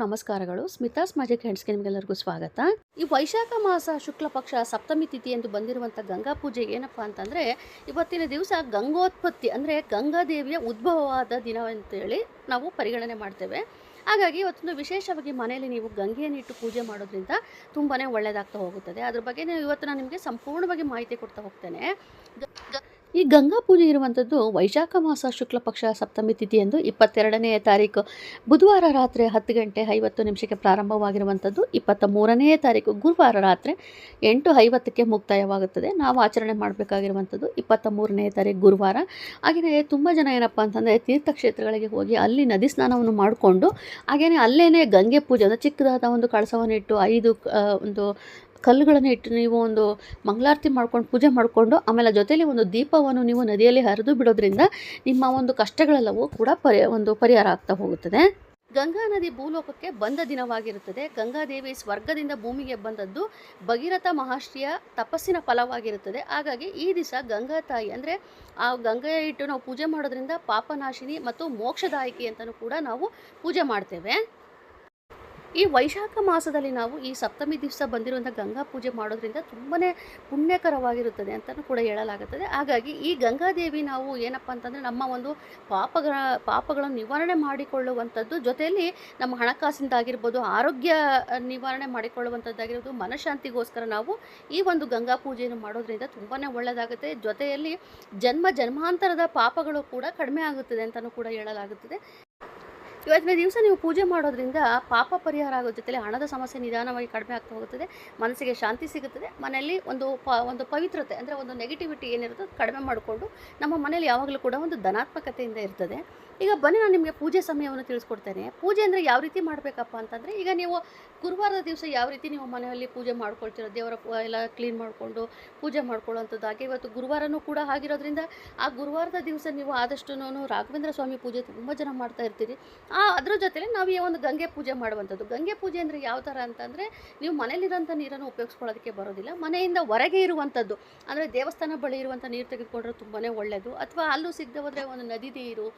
ನಮಸ್ಕಾರಗಳು. ಸ್ಮಿತಾಸ್ ಮ್ಯಾಜಿಕ್ ಹ್ಯಾಂಡ್ಸ್ಗೆ ನಿಮಗೆಲ್ಲರಿಗೂ ಸ್ವಾಗತ. ಈ ವೈಶಾಖ ಮಾಸ ಶುಕ್ಲ ಪಕ್ಷ ಸಪ್ತಮಿ ತಿಥಿ ಎಂದು ಬಂದಿರುವಂಥ ಗಂಗಾ ಪೂಜೆ ಏನಪ್ಪ ಅಂತಂದರೆ, ಇವತ್ತಿನ ದಿವಸ ಗಂಗೋತ್ಪತ್ತಿ ಅಂದರೆ ಗಂಗಾದೇವಿಯ ಉದ್ಭವವಾದ ದಿನ ಅಂತೇಳಿ ನಾವು ಪರಿಗಣನೆ ಮಾಡ್ತೇವೆ. ಹಾಗಾಗಿ ಇವತ್ತೊಂದು ವಿಶೇಷವಾಗಿ ಮನೆಯಲ್ಲಿ ನೀವು ಗಂಗೆಯನ್ನು ಇಟ್ಟು ಪೂಜೆ ಮಾಡೋದ್ರಿಂದ ತುಂಬಾ ಒಳ್ಳೆಯದಾಗ್ತಾ ಹೋಗುತ್ತದೆ. ಅದ್ರ ಬಗ್ಗೆ ಇವತ್ತು ನಾನು ನಿಮಗೆ ಸಂಪೂರ್ಣವಾಗಿ ಮಾಹಿತಿ ಕೊಡ್ತಾ ಹೋಗ್ತೇನೆ. ಈ ಗಂಗಾ ಪೂಜೆ ಇರುವಂಥದ್ದು ವೈಶಾಖ ಮಾಸ ಶುಕ್ಲ ಪಕ್ಷ ಸಪ್ತಮಿ ತಿಥಿಯಂದು 22ನೇ ತಾರೀಕು ಬುಧವಾರ ರಾತ್ರಿ 10:50 ಪ್ರಾರಂಭವಾಗಿರುವಂಥದ್ದು. 23ನೇ ತಾರೀಕು ಗುರುವಾರ ರಾತ್ರಿ 8:50 ಮುಕ್ತಾಯವಾಗುತ್ತದೆ. ನಾವು ಆಚರಣೆ ಮಾಡಬೇಕಾಗಿರುವಂಥದ್ದು 23ನೇ ತಾರೀಕು ಗುರುವಾರ. ಹಾಗೆಯೇ ತುಂಬ ಜನ ಏನಪ್ಪ ಅಂತಂದರೆ ತೀರ್ಥಕ್ಷೇತ್ರಗಳಿಗೆ ಹೋಗಿ ಅಲ್ಲಿ ನದಿ ಸ್ನಾನವನ್ನು ಮಾಡಿಕೊಂಡು ಹಾಗೆಯೇ ಅಲ್ಲೇ ಗಂಗೆ ಪೂಜೆ ಅಂದರೆ ಚಿಕ್ಕದಾದ ಒಂದು ಕಳಸವನ್ನು ಇಟ್ಟು 5 ಒಂದು ಕಲ್ಲುಗಳನ್ನು ಇಟ್ಟು ನೀವು ಒಂದು ಮಂಗಳಾರತಿ ಮಾಡ್ಕೊಂಡು ಪೂಜೆ ಮಾಡಿಕೊಂಡು ಆಮೇಲೆ ಜೊತೆಯಲ್ಲಿ ಒಂದು ದೀಪವನ್ನು ನೀವು ನದಿಯಲ್ಲಿ ಹರಿದು ಬಿಡೋದ್ರಿಂದ ನಿಮ್ಮ ಒಂದು ಕಷ್ಟಗಳೆಲ್ಲವೂ ಕೂಡ ಪರಿಹಾರ ಆಗ್ತಾ ಹೋಗುತ್ತದೆ. ಗಂಗಾ ನದಿ ಭೂಲೋಕಕ್ಕೆ ಬಂದ ದಿನವಾಗಿರುತ್ತದೆ. ಗಂಗಾದೇವಿ ಸ್ವರ್ಗದಿಂದ ಭೂಮಿಗೆ ಬಂದದ್ದು ಭಗೀರಥ ಮಹರ್ಷಿಯ ತಪಸ್ಸಿನ ಫಲವಾಗಿರುತ್ತದೆ. ಹಾಗಾಗಿ ಈ ದಿವಸ ಗಂಗಾ ತಾಯಿ ಅಂದರೆ ಆ ಗಂಗೆ ಇಟ್ಟು ನಾವು ಪೂಜೆ ಮಾಡೋದ್ರಿಂದ ಪಾಪನಾಶಿನಿ ಮತ್ತು ಮೋಕ್ಷದಾಯಕಿ ಅಂತಲೂ ಕೂಡ ನಾವು ಪೂಜೆ ಮಾಡ್ತೇವೆ. ಈ ವೈಶಾಖ ಮಾಸದಲ್ಲಿ ನಾವು ಈ ಸಪ್ತಮಿ ದಿವಸ ಬಂದಿರುವಂಥ ಗಂಗಾ ಪೂಜೆ ಮಾಡೋದ್ರಿಂದ ತುಂಬಾ ಪುಣ್ಯಕರವಾಗಿರುತ್ತದೆ ಅಂತಲೂ ಕೂಡ ಹೇಳಲಾಗುತ್ತದೆ. ಹಾಗಾಗಿ ಈ ಗಂಗಾದೇವಿ ನಾವು ಏನಪ್ಪ ಅಂತಂದರೆ ನಮ್ಮ ಒಂದು ಪಾಪಗಳನ್ನು ನಿವಾರಣೆ ಮಾಡಿಕೊಳ್ಳುವಂಥದ್ದು, ಜೊತೆಯಲ್ಲಿ ನಮ್ಮ ಹಣಕಾಸಿಂದಾಗಿರ್ಬೋದು, ಆರೋಗ್ಯ ನಿವಾರಣೆ ಮಾಡಿಕೊಳ್ಳುವಂಥದ್ದಾಗಿರ್ಬೋದು, ಮನಃಶಾಂತಿಗೋಸ್ಕರ ನಾವು ಈ ಒಂದು ಗಂಗಾ ಪೂಜೆಯನ್ನು ಮಾಡೋದ್ರಿಂದ ತುಂಬಾ ಒಳ್ಳೆಯದಾಗುತ್ತೆ. ಜೊತೆಯಲ್ಲಿ ಜನ್ಮಾಂತರದ ಪಾಪಗಳು ಕೂಡ ಕಡಿಮೆ ಆಗುತ್ತದೆ ಅಂತಲೂ ಕೂಡ ಹೇಳಲಾಗುತ್ತದೆ. ಇವತ್ತಿನ ದಿವಸ ನೀವು ಪೂಜೆ ಮಾಡೋದ್ರಿಂದ ಪಾಪ ಪರಿಹಾರ ಆಗೋ ಜೊತೆಲಿ ಹಣದ ಸಮಸ್ಯೆ ನಿಧಾನವಾಗಿ ಕಡಿಮೆ ಆಗ್ತಾ ಹೋಗುತ್ತದೆ, ಮನಸ್ಸಿಗೆ ಶಾಂತಿ ಸಿಗುತ್ತದೆ. ಮನೆಯಲ್ಲಿ ಒಂದು ಪವಿತ್ರತೆ ಅಂದರೆ ಒಂದು ನೆಗೆಟಿವಿಟಿ ಏನಿರುತ್ತೋ ಅದು ಕಡಿಮೆ ಮಾಡಿಕೊಂಡು ನಮ್ಮ ಮನೇಲಿ ಯಾವಾಗಲೂ ಕೂಡ ಒಂದು ಧನಾತ್ಮಕತೆಯಿಂದ ಇರ್ತದೆ. ಈಗ ಬನ್ನಿ ನಾನು ನಿಮಗೆ ಪೂಜೆ ಸಮಯವನ್ನು ತಿಳಿಸ್ಕೊಡ್ತೇನೆ. ಪೂಜೆ ಅಂದರೆ ಯಾವ ರೀತಿ ಮಾಡಬೇಕಪ್ಪ ಅಂತಂದರೆ, ಈಗ ನೀವು ಗುರುವಾರದ ದಿವಸ ಯಾವ ರೀತಿ ನೀವು ಮನೆಯಲ್ಲಿ ಪೂಜೆ ಮಾಡ್ಕೊಳ್ತೀರೋ, ದೇವರ ಎಲ್ಲ ಕ್ಲೀನ್ ಮಾಡಿಕೊಂಡು ಪೂಜೆ ಮಾಡ್ಕೊಳ್ಳೋವಂಥದ್ದು. ಹಾಗೆ ಇವತ್ತು ಗುರುವಾರನೂ ಕೂಡ ಆಗಿರೋದ್ರಿಂದ ಆ ಗುರುವಾರದ ದಿವಸ ನೀವು ಆದಷ್ಟು ರಾಘವೇಂದ್ರ ಸ್ವಾಮಿ ಪೂಜೆ ತುಂಬ ಜನ ಮಾಡ್ತಾ ಇರ್ತೀರಿ. ಅದ್ರ ಜೊತೆಲಿ ನಾವು ಈ ಒಂದು ಗಂಗೆ ಪೂಜೆ ಮಾಡುವಂಥದ್ದು. ಗಂಗೆ ಪೂಜೆ ಅಂದರೆ ಯಾವ ಥರ ಅಂತಂದರೆ, ನೀವು ಮನೇಲಿರೋಂಥ ನೀರನ್ನು ಉಪಯೋಗಿಸ್ಕೊಳ್ಳೋದಕ್ಕೆ ಬರೋದಿಲ್ಲ, ಮನೆಯಿಂದ ಹೊರಗೆ ಇರುವಂಥದ್ದು ಅಂದರೆ ದೇವಸ್ಥಾನ ಬಳಿ ಇರುವಂಥ ನೀರು ತೆಗೆದುಕೊಂಡ್ರೆ ತುಂಬಾ ಒಳ್ಳೆಯದು. ಅಥವಾ ಅಲ್ಲೂ ಸಿಗದೆ ಹೋದರೆ ಒಂದು ನದಿ ನೀರು,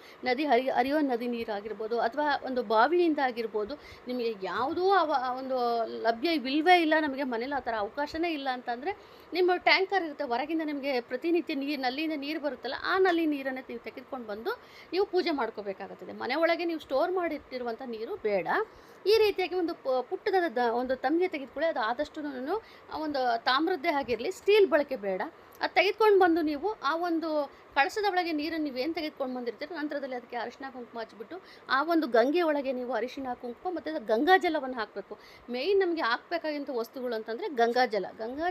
ಹರಿಯುವ ನದಿ ನೀರು ಆಗಿರ್ಬೋದು, ಅಥವಾ ಒಂದು ಬಾವಿಯಿಂದ ಆಗಿರ್ಬೋದು, ನಿಮಗೆ ಯಾವುದೂ ಒಂದು ಲಭ್ಯವಿಲ್ಲವೇ ಇಲ್ಲ, ನಮಗೆ ಮನೇಲಿ ಆ ಥರ ಅವಕಾಶನೇ ಇಲ್ಲ ಅಂತಂದರೆ ನಿಮ್ಮ ಟ್ಯಾಂಕರ್ ಇರುತ್ತೆ ಹೊರಗಿಂದ, ನಿಮಗೆ ಪ್ರತಿನಿತ್ಯ ನಲ್ಲಿಯಿಂದ ನೀರು ಬರುತ್ತಲ್ಲ, ಆ ನಲ್ಲಿ ನೀರನ್ನು ನೀವು ತೆಗೆದುಕೊಂಡು ಬಂದು ನೀವು ಪೂಜೆ ಮಾಡ್ಕೋಬೇಕಾಗುತ್ತದೆ. ಮನೆ ಒಳಗೆ ನೀವು ಸ್ಟೋರ್ ಮಾಡಿಟ್ಟಿರುವಂಥ ನೀರು ಬೇಡ. ಈ ರೀತಿಯಾಗಿ ಒಂದು ಪುಟ್ಟದಾದ ಒಂದು ತಂಬಿಗೆ ತೆಗೆದುಕೊಳ್ಳಿ. ಅದು ಆದಷ್ಟು ಒಂದು ತಾಮ್ರದ್ದೇ ಆಗಿರಲಿ, ಸ್ಟೀಲ್ ಬಳಕೆ ಬೇಡ. ಅದು ತೆಗೆದುಕೊಂಡು ಬಂದು ನೀವು ಆ ಒಂದು ಕಳಸದ ಒಳಗೆ ನೀರನ್ನು ನೀವೇನು ತೆಗೆದುಕೊಂಡು ಬಂದಿರ್ತೀರೋ ನಂತರದಲ್ಲಿ ಅದಕ್ಕೆ ಅರಿಶಿನ ಕುಂಕುಮ ಹಚ್ಬಿಟ್ಟು ಆ ಒಂದು ಗಂಗೆ ಒಳಗೆ ನೀವು ಅರಿಶಿನ ಕುಂಕುಮ ಮತ್ತು ಗಂಗಾ ಜಲವನ್ನು ಹಾಕಬೇಕು. ಮೇಯ್ನ್ ನಮಗೆ ಹಾಕಬೇಕಾಗಿಂಥ ವಸ್ತುಗಳು ಅಂತಂದರೆ ಗಂಗಾ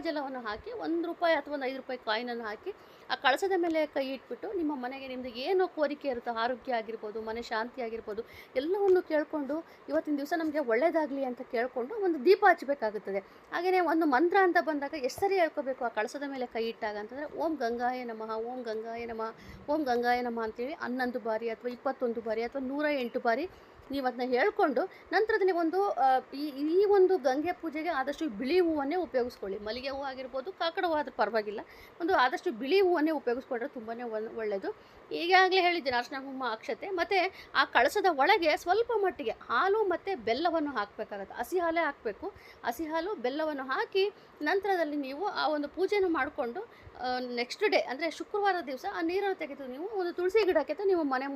ಜಲವನ್ನು ಹಾಕಿ ₹1 ಅಥವಾ ಒಂದು ₹5 ಕಾಯಿನನ್ನು ಹಾಕಿ ಆ ಕಳಸದ ಮೇಲೆ ಕೈ ಇಟ್ಬಿಟ್ಟು ನಿಮ್ಮ ಮನೆಗೆ ನಿಮ್ಮದು ಏನು ಕೋರಿಕೆ ಇರುತ್ತೋ, ಆರೋಗ್ಯ ಆಗಿರ್ಬೋದು, ಮನೆ ಶಾಂತಿ ಆಗಿರ್ಬೋದು, ಎಲ್ಲವನ್ನು ಕೇಳಿಕೊಂಡು ಇವತ್ತಿನ ದಿವಸ ನಮಗೆ ಒಳ್ಳೆಯದಾಗಲಿ ಅಂತ ಕೇಳಿಕೊಂಡು ಒಂದು ದೀಪ ಹಚ್ಚಬೇಕಾಗುತ್ತದೆ. ಹಾಗೆಯೇ ಒಂದು ಮಂತ್ರ ಅಂತ ಬಂದಾಗ ಎಷ್ಟು ಸರಿ ಹೇಳ್ಕೋಬೇಕು ಆ ಕಳಸದ ಮೇಲೆ ಕೈ ಇಟ್ಟಾಗ ಅಂತಂದರೆ, ಓಂ ಗಂಗಾಯ ನಮಃ, ಓಂ ಗಂಗಾಯ ನಮಃ, ಓಂ ಗಂಗಾಯ ನಮಃ ಅಂತೇಳಿ 11 ಬಾರಿ ಅಥವಾ 21 ಬಾರಿ ಅಥವಾ 108 ಬಾರಿ ನೀವು ಅದನ್ನ ಹೇಳ್ಕೊಂಡು ನಂತರದಲ್ಲಿ ಒಂದು ಈ ಒಂದು ಗಂಗೆ ಪೂಜೆಗೆ ಆದಷ್ಟು ಬಿಳಿ ಹೂವನ್ನೇ ಉಪಯೋಗಿಸ್ಕೊಳ್ಳಿ. ಮಲ್ಲಿಗೆ ಹೂವು ಆಗಿರ್ಬೋದು, ಕಾಕಡ ಹೂವು ಆದರೂ ಪರವಾಗಿಲ್ಲ, ಒಂದು ಆದಷ್ಟು ಬಿಳಿ ಹೂವನ್ನೇ ಉಪಯೋಗಿಸ್ಕೊಂಡ್ರೆ ತುಂಬಾ ಒಳ್ಳೆಯದು. ಈಗಾಗಲೇ ಹೇಳಿದ್ದೀನಿ, ಅರಿಶಿನ ಕುಂಕುಮ, ಅಕ್ಷತೆ ಮತ್ತು ಆ ಕಳಸದ ಒಳಗೆ ಸ್ವಲ್ಪ ಮಟ್ಟಿಗೆ ಹಾಲು ಮತ್ತು ಬೆಲ್ಲವನ್ನು ಹಾಕಬೇಕಾಗತ್ತೆ. ಹಸಿ ಹಾಲೇ ಹಾಕಬೇಕು. ಹಸಿ ಹಾಲು ಬೆಲ್ಲವನ್ನು ಹಾಕಿ ನಂತರದಲ್ಲಿ ನೀವು ಆ ಒಂದು ಪೂಜೆಯನ್ನು ಮಾಡಿಕೊಂಡು ನೆಕ್ಸ್ಟ್ ಡೇ ಅಂದರೆ ಶುಕ್ರವಾರ ದಿವಸ ಆ ನೀರನ್ನು ತೆಗೆದು ನೀವು ಒಂದು ತುಳಸಿ ಗಿಡಕ್ಕೆ ನೀವು ಮನೆ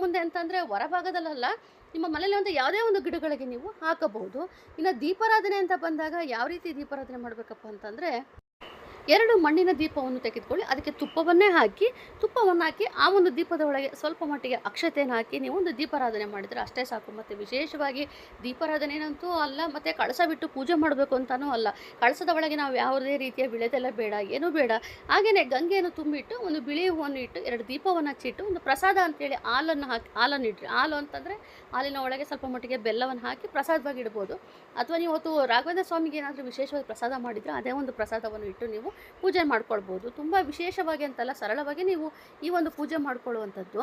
ಮುಂದೆ ಅಂತಂದರೆ ಹೊರಭಾಗದಲ್ಲ, ನಿಮ್ಮ ಮನೇಲಿ ಒಂದು ಯಾವುದೇ ಒಂದು ಗಿಡಗಳಿಗೆ ನೀವು ಹಾಕಬಹುದು. ಇನ್ನು ದೀಪಾರಾಧನೆ ಅಂತ ಬಂದಾಗ ಯಾವ ರೀತಿ ದೀಪಾರಾಧನೆ ಮಾಡಬೇಕಪ್ಪ ಅಂತಂದರೆ, 2 ಮಣ್ಣಿನ ದೀಪವನ್ನು ತೆಗೆದುಕೊಳ್ಳಿ, ಅದಕ್ಕೆ ತುಪ್ಪವನ್ನು ಹಾಕಿ ಆ ಒಂದು ದೀಪದ ಒಳಗೆ ಸ್ವಲ್ಪ ಮಟ್ಟಿಗೆ ಅಕ್ಷತೆಯನ್ನು ಹಾಕಿ ನೀವು ಒಂದು ದೀಪಾರಾಧನೆ ಮಾಡಿದರೆ ಅಷ್ಟೇ ಸಾಕು. ಮತ್ತು ವಿಶೇಷವಾಗಿ ದೀಪಾರಾಧನೆಯಂತೂ ಅಲ್ಲ, ಮತ್ತು ಕಳಸ ಬಿಟ್ಟು ಪೂಜೆ ಮಾಡಬೇಕು ಅಂತಲೂ ಅಲ್ಲ. ಕಳಸದ ಒಳಗೆ ನಾವು ಯಾವುದೇ ರೀತಿಯ ವಿಳೆದೆಲ್ಲ ಬೇಡ, ಏನೂ ಬೇಡ. ಹಾಗೆಯೇ ಗಂಗೆಯನ್ನು ತುಂಬಿಟ್ಟು ಒಂದು ಬಿಳಿ ಹೂವನ್ನು ಇಟ್ಟು 2 ದೀಪವನ್ನು ಹಚ್ಚಿಟ್ಟು ಒಂದು ಪ್ರಸಾದ ಅಂತೇಳಿ ಹಾಲನ್ನು ಇಡ್ರಿ. ಹಾಲು ಅಂತಂದರೆ ಹಾಲಿನ ಒಳಗೆ ಸ್ವಲ್ಪ ಮಟ್ಟಿಗೆ ಬೆಲ್ಲವನ್ನು ಹಾಕಿ ಪ್ರಸಾದವಾಗಿ ಇಡ್ಬೋದು. ಅಥವಾ ನೀವು ಅವತ್ತು ರಾಘವೇಂದ್ರ ಸ್ವಾಮಿಗೆ ಏನಾದರೂ ವಿಶೇಷವಾಗಿ ಪ್ರಸಾದ ಮಾಡಿದರೆ ಅದೇ ಒಂದು ಪ್ರಸಾದವನ್ನು ಇಟ್ಟು ನೀವು ಪೂಜೆ ಮಾಡ್ಕೊಳ್ಬೋದು. ತುಂಬ ವಿಶೇಷವಾಗಿ ಅಂತಲ್ಲ, ಸರಳವಾಗಿ ನೀವು ಈ ಒಂದು ಪೂಜೆ ಮಾಡ್ಕೊಳ್ಳುವಂಥದ್ದು.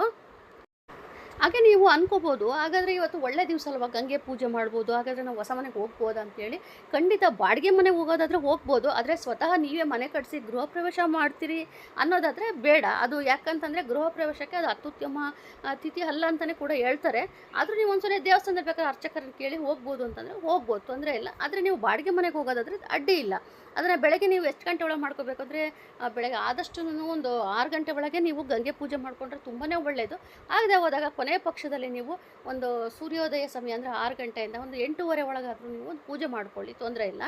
ಹಾಗೆ ನೀವು ಅನ್ಕೋಬೋದು, ಹಾಗಾದರೆ ಇವತ್ತು ಒಳ್ಳೆ ದಿವಸ ಅಲ್ವಾ, ಗಂಗೆ ಪೂಜೆ ಮಾಡ್ಬೋದು, ಹಾಗಾದರೆ ನಾವು ಹೊಸ ಮನೆಗೆ ಹೋಗ್ಬೋದಾ ಅಂತೇಳಿ. ಖಂಡಿತ ಬಾಡಿಗೆ ಮನೆಗೆ ಹೋಗೋದಾದರೆ ಹೋಗ್ಬೋದು, ಆದರೆ ಸ್ವತಃ ನೀವೇ ಮನೆ ಕಟ್ಟಿಸಿ ಗೃಹ ಪ್ರವೇಶ ಮಾಡ್ತೀರಿ ಅನ್ನೋದಾದರೆ ಬೇಡ. ಅದು ಯಾಕಂತಂದರೆ ಗೃಹ ಪ್ರವೇಶಕ್ಕೆ ಅದು ಅತ್ಯುತ್ತಮ ತಿಥಿ ಅಲ್ಲ ಅಂತಲೇ ಕೂಡ ಹೇಳ್ತಾರೆ. ಆದರೂ ನೀವು ಒಂದ್ಸಲ ದೇವಸ್ಥಾನದಲ್ಲಿ ಬೇಕಾದ್ರೆ ಅರ್ಚಕರನ್ನು ಕೇಳಿ ಹೋಗ್ಬೋದು ಅಂತಂದರೆ ಹೋಗ್ಬೋದು, ತೊಂದರೆ ಇಲ್ಲ. ಆದರೆ ನೀವು ಬಾಡಿಗೆ ಮನೆಗೆ ಹೋಗೋದಾದರೆ ಅಡ್ಡಿ ಇಲ್ಲ. ಅದನ್ನು ಬೆಳಗ್ಗೆ ನೀವು ಎಷ್ಟು ಗಂಟೆ ಒಳಗೆ ಮಾಡ್ಕೋಬೇಕಂದ್ರೆ ಬೆಳಗ್ಗೆ ಆದಷ್ಟು ಒಂದು 6 ಗಂಟೆ ಒಳಗೆ ನೀವು ಗಂಗೆ ಪೂಜೆ ಮಾಡಿಕೊಂಡ್ರೆ ತುಂಬಾ ಒಳ್ಳೆಯದು. ಆಗದೆ ಹೋದಾಗ ಕೊನೆಯ ಪಕ್ಷದಲ್ಲಿ ನೀವು ಒಂದು ಸೂರ್ಯೋದಯ ಸಮಯ ಅಂದರೆ 6 ಗಂಟೆಯಿಂದ ಒಂದು 8:30 ಒಳಗಾದರೂ ನೀವು ಒಂದು ಪೂಜೆ ಮಾಡ್ಕೊಳ್ಳಿ, ತೊಂದರೆ ಇಲ್ಲ.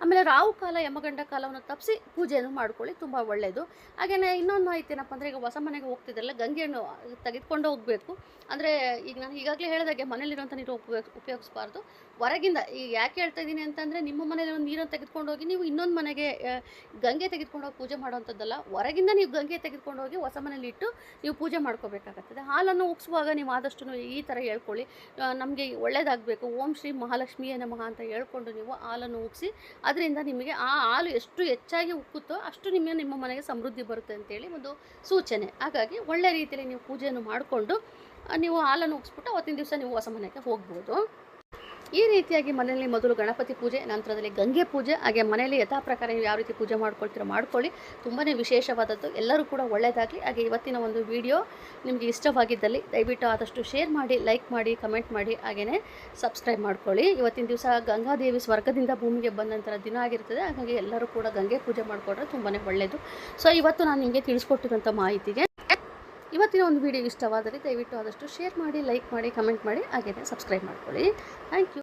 ಆಮೇಲೆ ರಾಹು ಕಾಲ ಯಮಗಂಡ ಕಾಲವನ್ನು ತಪ್ಪಿಸಿ ಪೂಜೆಯನ್ನು ಮಾಡ್ಕೊಳ್ಳಿ, ತುಂಬ ಒಳ್ಳೆಯದು. ಹಾಗೆಯೇ ಇನ್ನೊಂದು ಮಾಹಿತಿ ಏನಪ್ಪ ಅಂದರೆ, ಈಗ ಹೊಸ ಮನೆಗೆ ಹೋಗ್ತಿದ್ದಲ್ಲ ಗಂಗೆಯನ್ನು ತೆಗೆದುಕೊಂಡು ಹೋಗಬೇಕು. ಅಂದರೆ ಈಗ ನಾನು ಈಗಾಗಲೇ ಹೇಳಿದಾಗೆ ಮನೇಲಿರುವಂಥ ನೀರು ಉಪಯೋಗಿಸ್ಬಾರ್ದು. ಹೊರಗಿಂದ ಈಗ ಯಾಕೆ ಹೇಳ್ತಾ ಇದ್ದೀನಿ ಅಂತಂದರೆ, ನಿಮ್ಮ ಮನೇಲಿ ಒಂದು ನೀರನ್ನು ತೆಗೆದುಕೊಂಡು ಹೋಗಿ ನೀವು ಇನ್ನೊಂದು ಮನೆಗೆ ಗಂಗೆ ತೆಗೆದುಕೊಂಡು ಹೋಗಿ ಪೂಜೆ ಮಾಡೋವಂಥದ್ದಲ್ಲ. ಹೊರಗಿಂದ ನೀವು ಗಂಗೆ ತೆಗೆದುಕೊಂಡು ಹೋಗಿ ಹೊಸ ಮನೇಲಿ ಇಟ್ಟು ನೀವು ಪೂಜೆ ಮಾಡ್ಕೋಬೇಕಾಗತ್ತದೆ. ಹಾಲನ್ನು ಉಗಿಸುವಾಗ ನೀವು ಆದಷ್ಟು ಈ ಥರ ಹೇಳ್ಕೊಳ್ಳಿ, ನಮಗೆ ಒಳ್ಳೆಯದಾಗಬೇಕು, ಓಂ ಶ್ರೀ ಮಹಾಲಕ್ಷ್ಮಿಯೇ ನಮಃ ಅಂತ ಹೇಳ್ಕೊಂಡು ನೀವು ಹಾಲನ್ನು ಉಗಿಸಿ. ಅದರಿಂದ ನಿಮಗೆ ಆ ಹಾಲು ಎಷ್ಟು ಹೆಚ್ಚಾಗಿ ಉಕ್ಕುತ್ತೋ ಅಷ್ಟು ನಿಮ್ಮ ಮನೆಗೆ ಸಮೃದ್ಧಿ ಬರುತ್ತೆ ಅಂತೇಳಿ ಒಂದು ಸೂಚನೆ. ಹಾಗಾಗಿ ಒಳ್ಳೆ ರೀತಿಯಲ್ಲಿ ನೀವು ಪೂಜೆಯನ್ನು ಮಾಡಿಕೊಂಡು ನೀವು ಹಾಲನ್ನು ಉಗಿಸ್ಬಿಟ್ಟು ಅವತ್ತಿನ ದಿವಸ ನೀವು ಹೊಸ ಮನೆಗೆ ಹೋಗ್ಬೋದು. ಈ ರೀತಿಯಾಗಿ ಮನೆಯಲ್ಲಿ ಮೊದಲು ಗಣಪತಿ ಪೂಜೆ, ನಂತರದಲ್ಲಿ ಗಂಗೆ ಪೂಜೆ, ಹಾಗೆ ಮನೆಯಲ್ಲಿ ಯಥಾ ಪ್ರಕಾರ ನೀವು ಯಾವ ರೀತಿ ಪೂಜೆ ಮಾಡ್ಕೊಳ್ತೀರೋ ಮಾಡ್ಕೊಳ್ಳಿ. ತುಂಬಾ ವಿಶೇಷವಾದದ್ದು. ಎಲ್ಲರೂ ಕೂಡ ಒಳ್ಳೆಯದಾಗಲಿ. ಹಾಗೆ ಇವತ್ತಿನ ಒಂದು ವಿಡಿಯೋ ನಿಮಗೆ ಇಷ್ಟವಾಗಿದ್ದಲ್ಲಿ ದಯವಿಟ್ಟು ಆದಷ್ಟು ಶೇರ್ ಮಾಡಿ, ಲೈಕ್ ಮಾಡಿ, ಕಮೆಂಟ್ ಮಾಡಿ, ಹಾಗೆಯೇ ಸಬ್ಸ್ಕ್ರೈಬ್ ಮಾಡ್ಕೊಳ್ಳಿ. ಇವತ್ತಿನ ದಿವಸ ಗಂಗಾದೇವಿ ಸ್ವರ್ಗದಿಂದ ಭೂಮಿಗೆ ಬಂದಂಥ ದಿನ ಆಗಿರ್ತದೆ. ಹಾಗಾಗಿ ಎಲ್ಲರೂ ಕೂಡ ಗಂಗೆ ಪೂಜೆ ಮಾಡಿಕೊಂಡ್ರೆ ತುಂಬಾ ಒಳ್ಳೆಯದು. ಸೊ ಇವತ್ತು ನಾನು ನಿಮಗೆ ತಿಳಿಸ್ಕೊಟ್ಟಿರೋಂಥ ಮಾಹಿತಿಗೆ ಇವತ್ತಿನ ಒಂದು ವಿಡಿಯೋ ಇಷ್ಟವಾದರೆ ದಯವಿಟ್ಟು ಆದಷ್ಟು ಶೇರ್ ಮಾಡಿ, ಲೈಕ್ ಮಾಡಿ, ಕಮೆಂಟ್ ಮಾಡಿ, ಹಾಗೆಯೇ ಸಬ್ಸ್ಕ್ರೈಬ್ ಮಾಡ್ಕೊಳ್ಳಿ. Thank you.